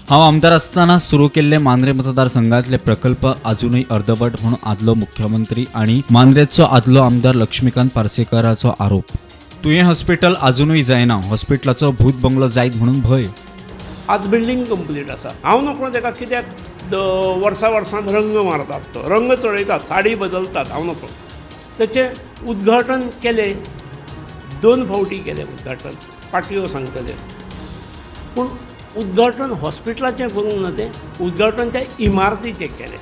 हांव आमदार आसतना सुरू केल्ले मांद्रे मतदारसंघातले प्रकल्प अजूनही अर्धवट म्हणून आदलो मुख्यमंत्री आणि मांद्रेचो आदलो आमदार लक्ष्मीकांत पार्सेकराचो आरोप। तुयें हॉस्पिटल अजूनही जायना, हॉस्पिटलाचो भूत बंगलो जायत म्हणून भंय। आज बिल्डिंग कंप्लीट आसा, हांव नोकरो ताका कित्याक वर्सां वर्सान रंग मारतात, तो रंग चडयतात, साडी बदलतात, हांव नोकरो तेचें उद्घाटन केलें, 2 फावटी केलें उद्घाटन, पाटयो सांगतले, पूण उद्घाटन हॉस्पिटलाचें करूंक ना, तें उद्घाटन त्या इमारतीचें केलें।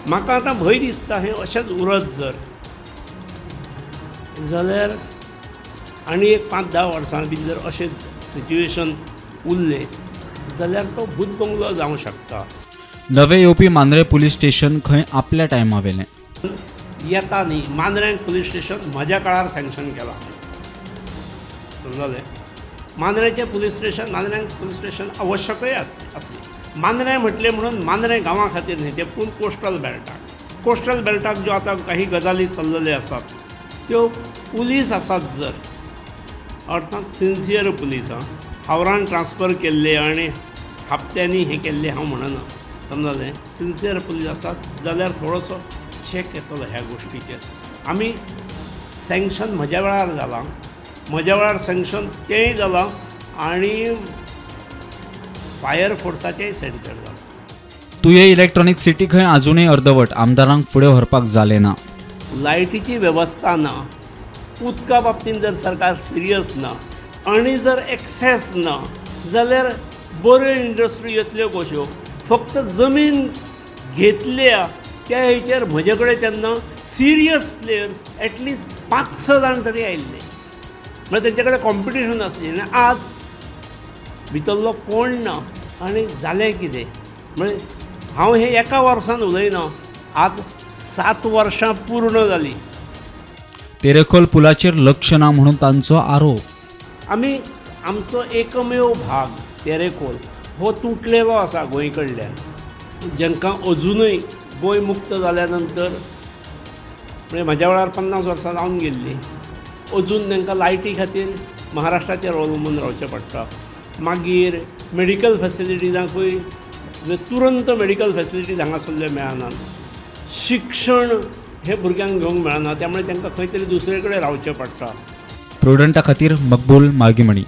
म्हाका आतां भंय दिसता हें अशेंच उरत जाल्यार आनी एक 5-10 वर्सां भितर जर अशें सिच्युएशन उरलें जाल्यार तो भूत बंगलो जावंक शकता। नवे येवपी मांद्रे पुलीस स्टेशन खंय आपल्या टायमा वेलें येता न्ही, मांद्र्यांक पुलीस स्टेशन म्हज्या काळार सँक्शन केलां, समजलें। मांद्रेचें पुलीस स्टेशन आवश्यकय आसली। मांद्रे म्हटलें म्हणून मांद्रे गांवा खातीर न्ही, तें फूल कोस्टल बेल्टाक ज्यो आतां काही गजाली चल्लेल्यो आसात त्यो पुलीस आसात जर, अर्थात सिन्सियर पुलीस, हावरान ट्रान्सफर केल्ले आनी हप्त्यांनी हें केल्लें हांव म्हणना, समजलें। सिन्सियर पुलीस आसात जाल्यार थोडोसो चॅक येतलो ह्या गोश्टीचेर। आमी सँक्शन म्हज्या वेळार जालां, म्हज्या वेळार सँक्शन तेंय जालां आनी फायर फोर्साचेंय सँक्शन जालां। तुये इलेक्ट्रॉनीक सिटी खंय अजूनही अर्धवट, आमदारांक फुडें व्हरपाक जालें ना। लायटीची वेवस्था ना, उदका बाबतींत जर सरकार सिरियस ना आनी जर एक्सेस ना जाल्यार बऱ्यो इंडस्ट्री येतल्यो कश्यो, फक्त जमीन घेतल्या त्या हेचेर म्हजे कडेन तेन्ना सिरियस प्लेयर्स एटलिस्ट 5-6 जाण तरी आयिल्ले, म्हणजे तेंचे कडेन कॉम्पिटिशन आसलें आनी आज भितरलो कोण ना आनी जालें कितें। म्हणजे हांव हें एका वर्सान उलयना, आज 7 वर्सां पूर्ण जालीं। तेरेखोल पुलाचेर लक्ष ना म्हणून तांचो आरोप। आमचो एकमेव भाग तेरेखोल हो तुटलेलो आसा गोंय कडल्यान, जांकां अजुनूय गोंय मुक्त जाल्या नंतर, म्हणजे म्हज्या वेळार 50 वर्सां जावन गेल्लीं, अजून तांकां लायटी खातीर महाराष्ट्राचेर अवलंबून रावचें पडटा। मागीर मेडिकल फॅसिलिटीजांकूय तुरंत मेडिकल फॅसिलिटीज हांगासरल्यो मेळनात, शिक्षण हे भुरग्यांक घेवंक मेळना, त्यामुळे तांकां खंय तरी दुसरे कडेन रावचें पडटा। प्रुडंटा खातीर मकबूल मागीमणी।